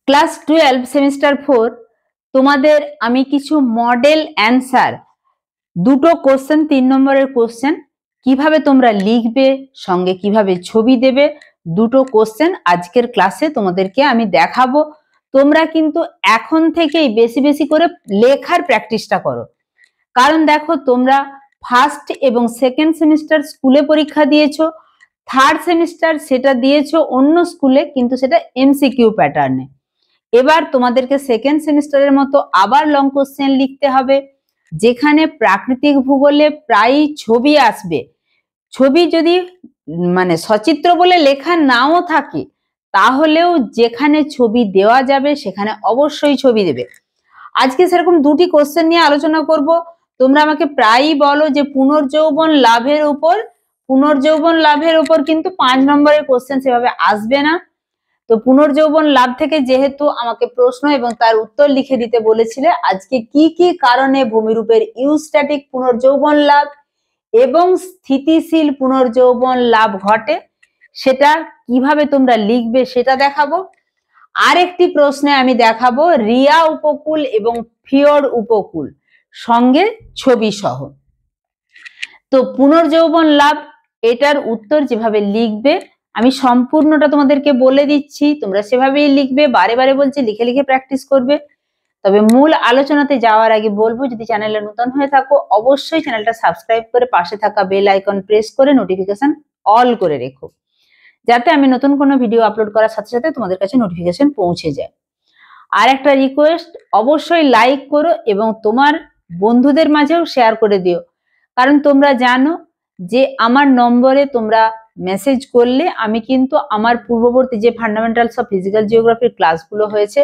Class 12 semester 4 তোমাদের আমি কিছু মডেল অ্যান্সার দুটো কোশ্চেন 3 নম্বরের কোশ্চেন কিভাবে তোমরা লিখবে সঙ্গে কিভাবে ছবি দেবে দুটো কোশ্চেন আজকের ক্লাসে তোমাদেরকে আমি দেখাবো। তোমরা কিন্তু এখন থেকেই বেশি বেশি করে লেখার প্র্যাকটিসটা করো, কারণ দেখো তোমরা ফার্স্ট এবং সেকেন্ড সেমিস্টার স্কুলে পরীক্ষা দিয়েছো, থার্ড সেমিস্টার সেটা দিয়েছো অন্য স্কুলে, কিন্তু সেটা এমসিকিউ প্যাটার্নে। এবার তোমাদেরকে সেকেন্ড সেমিস্টারের মতো আবার লং কোশ্চেন লিখতে হবে, যেখানে প্রাকৃতিক ভূগোলে প্রায় ছবি আসবে। ছবি যদি মানে সচিত্র বলে লেখা নাও থাকে, তাহলেও যেখানে ছবি দেওয়া যাবে সেখানে অবশ্যই ছবি দেবে। আজকে সেরকম দুটি কোশ্চেন নিয়ে আলোচনা করব। তোমরা আমাকে প্রায়ই বলো যে পুনর্যৌবন লাভের উপর কিন্তু 5 নম্বরের কোশ্চেন সেভাবে আসবে না। তো পুনর্যৌবন লাভ থেকে যেহেতু আমাকে প্রশ্ন এবং তার উত্তর লিখে দিতে বলেছিলে, আজকে কি কি কারণে ভূমিরূপের ইউস্ট্যাটিক পুনর্যৌবন লাভ এবং স্থিতিশীল পুনর্যৌবন লাভ ঘটে সেটা কিভাবে তোমরা লিখবে সেটা দেখাবো। আরেকটি প্রশ্নে আমি দেখাবো রিয়া উপকূল এবং ফিওর্ড উপকূল সঙ্গে ছবি সহ। তো পুনর্যৌবন লাভ এটার উত্তর যেভাবে লিখবে আমি সম্পূর্ণটা তোমাদেরকে বলে দিচ্ছি, তোমরা সেভাবেই লিখবে। বারে বারে বলছি লিখে লিখে প্র্যাকটিস করবে। তবে মূল আলোচনাতে যাওয়ার আগে বলবো, যদি চ্যানেলে নতুন হয়ে থাকো অবশ্যই চ্যানেলটা সাবস্ক্রাইব করে পাশে থাকা বেল আইকন প্রেস করে নোটিফিকেশন অল করে রেখো, যাতে আমি নতুন কোনো ভিডিও আপলোড করার সাথে সাথে তোমাদের কাছে নোটিফিকেশন পৌঁছে যায়। আর একটা রিকোয়েস্ট, অবশ্যই লাইক করো এবং তোমার বন্ধুদের মাঝেও শেয়ার করে দিও, কারণ তোমরা জানো যে আমার নম্বরে তোমরা মেসেজ করলে আমি কিন্তু আমার পূর্ববর্তী যে ফান্ডামেন্টালস অফ ফিজিক্যাল জিওগ্রাফির ক্লাসগুলো হয়েছে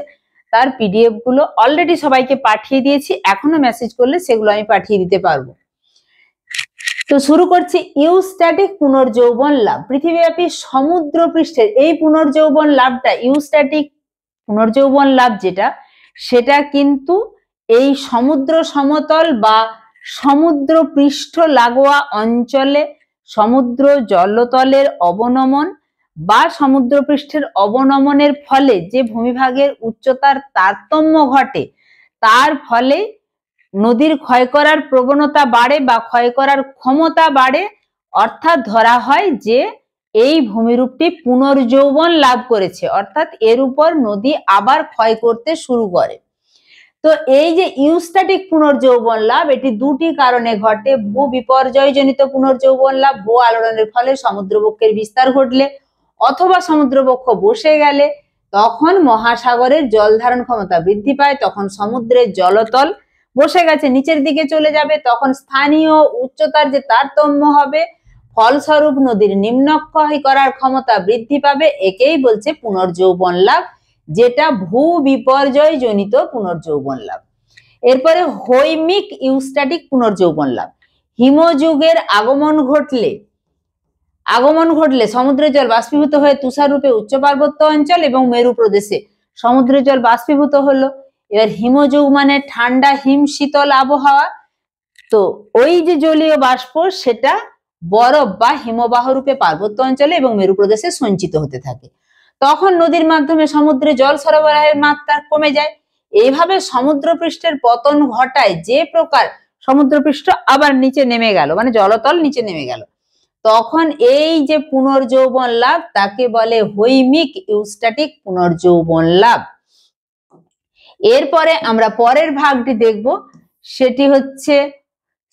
তার পিডিএফ গুলো অলরেডি সবাইকে পাঠিয়ে দিয়েছি, এখনো মেসেজ করলে সেগুলো আমি পাঠিয়ে দিতে পারবো। তো শুরু করছি। ইউস্ট্যাটিক পুনর্যৌবন লাভ, পৃথিবীব্যাপী সমুদ্র পৃষ্ঠের এই পুনর্যৌবন লাভটা, ইউস্ট্যাটিক পুনর্যৌবন লাভ যেটা, সেটা কিন্তু এই সমুদ্র সমতল বা সমুদ্র পৃষ্ঠ লাগোয়া অঞ্চলে সমুদ্র জলতলের অবনমন বা সমুদ্র পৃষ্ঠের অবনমনের ফলে যে ভূমিভাগের উচ্চতার তারতম্য ঘটে, তার ফলে নদীর ক্ষয় করার প্রবণতা বাড়ে বা ক্ষয় করার ক্ষমতা বাড়ে, অর্থাৎ ধরা হয় যে এই ভূমিরূপটি পুনর্যৌবন লাভ করেছে, অর্থাৎ এর উপর নদী আবার ক্ষয় করতে শুরু করে। তো এই যে ইউস্ট্যাটিক পুনর্যৌবন লাভ, এটি দুটি কারণে ঘটে। ভূ বিপর্যয়জনিত পুনর্যৌবন লাভ, ভূ আলোড়নের ফলে সমুদ্রবক্ষের বিস্তার ঘটলে অথবা সমুদ্রবক্ষ বসে গেলে তখন মহাসাগরের জল ধারণ ক্ষমতা বৃদ্ধি পায়, তখন সমুদ্রের জলতল বসে গেছে নিচের দিকে চলে যাবে, তখন স্থানীয় উচ্চতার যে তারতম্য হবে, ফলস্বরূপ নদীর নিম্নক্ষয় করার ক্ষমতা বৃদ্ধি পাবে। একেই বলছে পুনর্যৌবন লাভ, যেটা ভূ বিপর্যয় জনিত পুনর্যৌবন লাভ। এরপরে হৈমিক ইউস্ট্যাটিক পুনর্যৌবন লাভ, হিমযুগের আগমন ঘটলে সমুদ্রের জল বাষ্পীভূত হয়ে তুষার রূপে উচ্চ পার্বত্য অঞ্চল এবং মেরু প্রদেশে সমুদ্রের জল বাষ্পীভূত হলো। এবার হিমযুগ মানে ঠান্ডা হিম শীতল আবহাওয়া, তো ওই যে জলীয় বাষ্প সেটা বরফ বা হিমবাহ রূপে পার্বত্য অঞ্চলে এবং মেরু প্রদেশে সঞ্চিত হতে থাকে, তখন নদীর মাধ্যমে সমুদ্রে জল সরবরাহের মাত্রা কমে যায়। এইভাবে সমুদ্রপৃষ্ঠের পতন ঘটায়, যে প্রকার সমুদ্রপৃষ্ঠ আবার নিচে নেমে গেল, মানে জলতল নিচে নেমে গেল, তখন এই যে পুনর্যৌবন লাভ তাকে বলে হৈমিক ইউস্ট্যাটিক পুনর্যৌবন লাভ। এরপরে আমরা পরের ভাগটি দেখব, সেটি হচ্ছে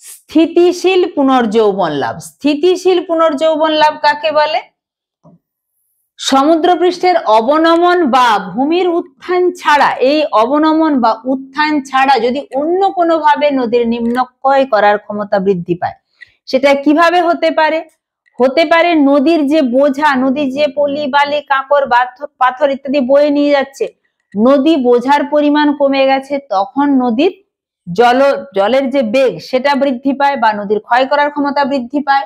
স্থিতিশীল পুনর্যৌবন লাভ। স্থিতিশীল পুনর্যৌবন লাভ কাকে বলে? সমুদ্রপৃষ্ঠের অবনমন বা ভূমির উত্থান ছাড়া, এই অবনমন বা উত্থান ছাড়া যদি অন্য কোনো ভাবে নদীর নিম্নক্ষয় করার ক্ষমতা বৃদ্ধি পায়, সেটা কিভাবে হতে পারে? হতে পারে নদীর যে বোঝা, নদীর যে পলি বালি কাঁকড় পাথর ইত্যাদি বয়ে নিয়ে যাচ্ছে, নদী বোঝার পরিমাণ কমে গেছে, তখন নদীর জলের যে বেগ সেটা বৃদ্ধি পায় বা নদীর ক্ষয় করার ক্ষমতা বৃদ্ধি পায়।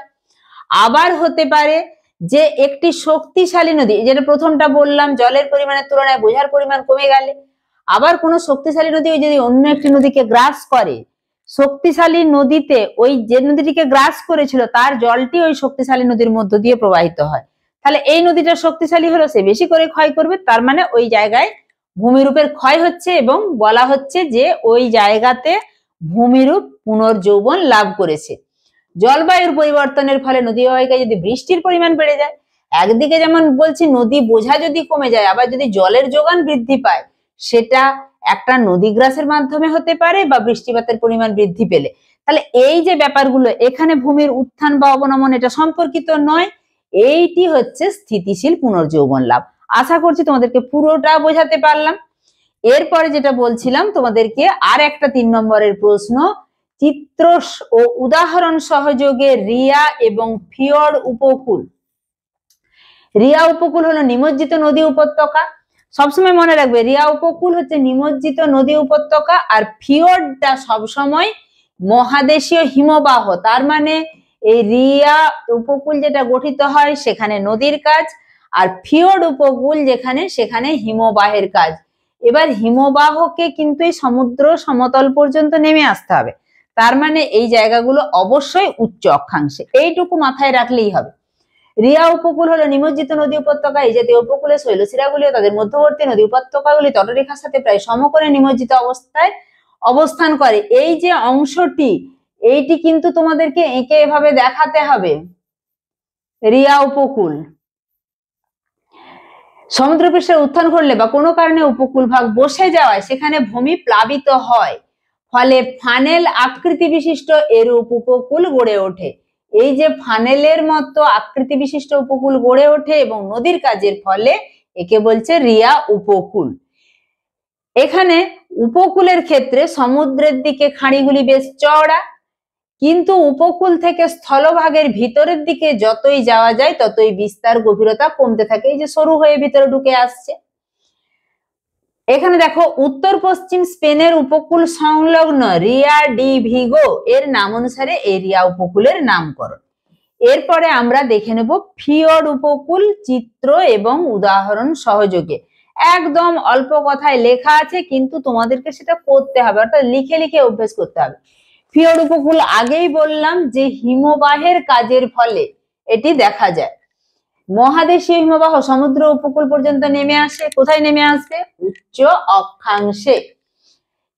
আবার হতে পারে যে একটি শক্তিশালী নদী, যেটা প্রথমটা বললাম, জলের পরিমাণের তুলনায় বোঝার পরিমাণ কমে গেলে, আবার কোনো শক্তিশালী নদী যদি অন্য একটি নদীকে গ্রাস করে, শক্তিশালী নদীতে ওই যে নদীটিকে গ্রাস করেছিল তার জলটি ওই শক্তিশালী নদীর মধ্য দিয়ে প্রবাহিত হয়, তাহলে এই নদীটা শক্তিশালী হলো, সে বেশি করে ক্ষয় করবে, তার মানে ওই জায়গায় ভূমিরূপের ক্ষয় হচ্ছে এবং বলা হচ্ছে যে ওই জায়গাতে ভূমিরূপ পুনর্যৌবন লাভ করেছে। জলবায়ুর পরিবর্তনের ফলে নদী অববাহিকায় যদি বৃষ্টির পরিমাণ বেড়ে যায়, একদিকে যেমন বলছি নদী বোঝা যদি কমে যায়, আবার যদি জলের যোগান বৃদ্ধি পায়, সেটা একটা নদীগ্রাসের মাধ্যমে হতে পারে বা বৃষ্টিপাতের পরিমাণ বৃদ্ধি পেলে। তাহলে এই যে ব্যাপারগুলো এখানে ভূমির উত্থান বা অবনমন এটা সম্পর্কিত নয়, এইটি হচ্ছে স্থিতিশীল পুনর্যৌবন লাভ। আশা করছি তোমাদেরকে পুরোটা বোঝাতে পারলাম। এরপরে যেটা বলছিলাম তোমাদেরকে আর একটা 3 নম্বরের প্রশ্ন, চিত্র ও উদাহরণ সহযোগে রিয়া এবং ফিয়র্ড উপকূল। রিয়া উপকূল হলো নিমজ্জিত নদী উপত্যকা। সবসময় মনে রাখবে রিয়া উপকূল হচ্ছে নিমজ্জিত নদী উপত্যকা, আর ফিয়র্ডটা সবসময় মহাদেশীয় হিমবাহ। তার মানে এই রিয়া উপকূল যেটা গঠিত হয় সেখানে নদীর কাজ, আর ফিয়র্ড উপকূল যেখানে সেখানে হিমবাহের কাজ। এবার হিমবাহকে কিন্তু এই সমুদ্র সমতল পর্যন্ত নেমে আসতে হবে, তার মানে এই জায়গাগুলো অবশ্যই উচ্চ অক্ষাংশে, এইটুকু মাথায় রাখলেই হবে। রিয়া উপকূল হলো নিমজ্জিত নদী উপত্যকা। এই জাতীয় উপকূলে শৈলশিরাগুলি ও তাদের মধ্যবর্তী নদী উপত্যকাগুলি তটরেখার সাথে প্রায় সমকোণে নিমজ্জিত অবস্থায় অবস্থান করে। এই যে অংশটি, এইটি কিন্তু তোমাদেরকে এঁকে এভাবে দেখাতে হবে। রিয়া উপকূল সমুদ্রপৃষ্ঠের উত্থান ঘটলে বা কোনো কারণে উপকূল ভাগ বসে যাওয়ায় সেখানে ভূমি প্লাবিত হয়, ফলে ফানেল আকৃতি বিশিষ্ট এরূপ উপকূল গড়ে ওঠে। এই যে ফানেলের মতো আকৃতি বিশিষ্ট উপকূল গড়ে ওঠে এবং নদীর কাজের ফলে একে বলছে রিয়া উপকূল। এখানে উপকূলের ক্ষেত্রে সমুদ্রের দিকে খাঁড়িগুলি বেশ চওড়া, কিন্তু উপকূল থেকে স্থলভাগের ভিতরের দিকে যতই যাওয়া যায় ততই বিস্তার গভীরতা কমতে থাকে, এই যে সরু হয়ে ভিতরে ঢুকে আসছে। এখানে দেখো উত্তর পশ্চিম স্পেনের উপকূল সংলগ্ন রিয়া ডি ভিগো এর নাম অনুসারে এই রিয়া উপকূলের নামকরণ। এরপরে আমরা দেখে নেব ফিয়র্ড উপকূল চিত্র এবং উদাহরণ সহযোগে। একদম অল্প কথায় লেখা আছে, কিন্তু তোমাদেরকে সেটা করতে হবে, অর্থাৎ লিখে লিখে অভ্যেস করতে হবে। ফিয়র্ড উপকূল আগেই বললাম যে হিমবাহের কাজের ফলে এটি দেখা যায়। মহাদেশীয় হিমবাহ সমুদ্র উপকূল পর্যন্ত নেমে আসে। কোথায় নেমে আসবে? উচ্চ অক্ষাংশে।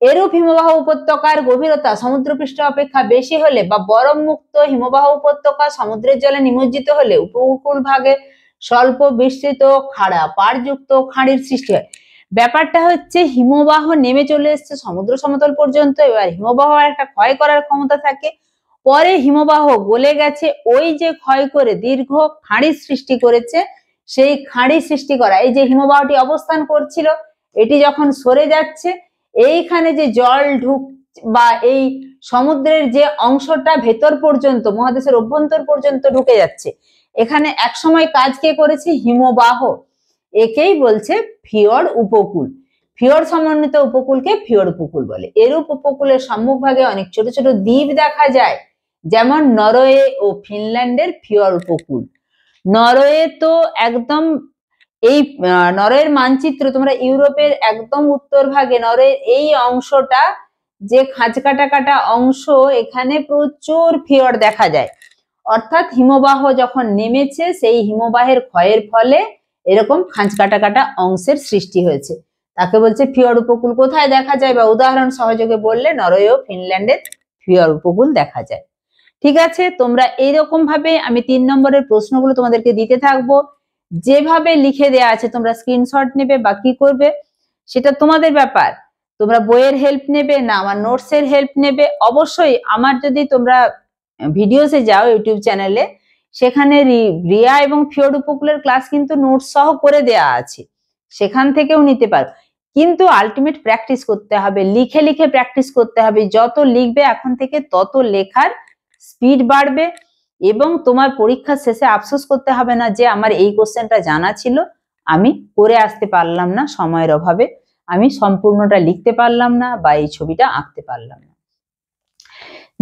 এরূপ হিমবাহ উপত্যকার গভীরতা সমুদ্রপৃষ্ঠ অপেক্ষা বেশি হলে বা বরফ মুক্ত হিমবাহ উপত্যকা সমুদ্রের জলে নিমজ্জিত হলে উপকূল ভাগে স্বল্প বিস্তৃত খাড়া পাড়যুক্ত খাঁড়ির সৃষ্টি হয়। ব্যাপারটা হচ্ছে হিমবাহ নেমে চলে এসছে সমুদ্র সমতল পর্যন্ত, এবার হিমবাহ একটা ক্ষয় করার ক্ষমতা থাকে, পরে হিমবাহ গলে গেছে, ওই যে ক্ষয় করে দীর্ঘ খাঁড়ির সৃষ্টি করেছে, সেই খাঁড়ি সৃষ্টি করা এই যে হিমবাহটি অবস্থান করছিল, এটি যখন সরে যাচ্ছে, এইখানে যে জল বা এই সমুদ্রের যে অংশটা ভেতর পর্যন্ত মহাদেশের অভ্যন্তর পর্যন্ত ঢুকে যাচ্ছে, এখানে একসময় কাজ কে করেছে? হিমবাহ। একেই বলছে ফিয়র্ড উপকূল। ফিয়র্ড সমন্বিত উপকূলকে ফিয়র্ড উপকূল বলে। এরূপ উপকূলের সম্মুখভাগে অনেক ছোট ছোট দ্বীপ দেখা যায়, যেমন নরওয়ে ও ফিনল্যান্ডের ফিয়র্ড উপকূল। নরওয়ে তো একদম এই নরওয়ের মানচিত্র তোমরা ইউরোপের একদম উত্তর ভাগে নরওয়ের এই অংশটা যে খাঁজ কাটা কাটা অংশ, এখানে প্রচুর ফিয়র্ড দেখা যায়, অর্থাৎ হিমবাহ যখন নেমেছে সেই হিমবাহের ক্ষয়ের ফলে এরকম খাঁজ কাটা কাটা অংশের সৃষ্টি হয়েছে, তাকে বলছে ফিয়র্ড উপকূল। কোথায় দেখা যায় বা উদাহরণ সহযোগে বললে নরওয়ে ও ফিনল্যান্ডের ফিয়র্ড উপকূল দেখা যায়। ঠিক আছে, তোমরা এইরকম ভাবে আমি 3 নম্বরের প্রশ্নগুলো তোমাদেরকে দিতে থাকবো, যেভাবে লিখে দেয়া আছে তোমরা স্ক্রিনশট নেবে বা কি করবে সেটা তোমাদের ব্যাপার। তোমরা বইয়ের হেল্প নেবে না আমার নোটসের হেল্প নেবে। অবশ্যই আমার যদি তোমরা ভিডিওসে যাও ইউটিউব চ্যানেলে, সেখানে রিয়া এবং ফিয়র্ড উপকূলের ক্লাস কিন্তু নোটস সহ করে দেয়া আছে, সেখান থেকেও নিতে পারো। কিন্তু আলটিমেট প্র্যাকটিস করতে হবে, লিখে লিখে প্র্যাকটিস করতে হবে। যত লিখবে এখন থেকে তত লেখার স্পিড বাড়বে এবং তোমার পরীক্ষার শেষে আফসোস করতে হবে না যে আমার এই কোশ্চেনটা জানা ছিল, আমি করে আসতে পারলাম না, সময়ের অভাবে আমি সম্পূর্ণটা লিখতে পারলাম না বা এই ছবিটা আঁকতে পারলাম না।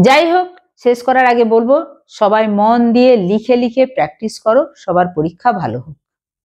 যাই হোক, শেষ করার আগে বলবো সবাই মন দিয়ে লিখে লিখে প্র্যাকটিস করো, সবার পরীক্ষা ভালো হোক।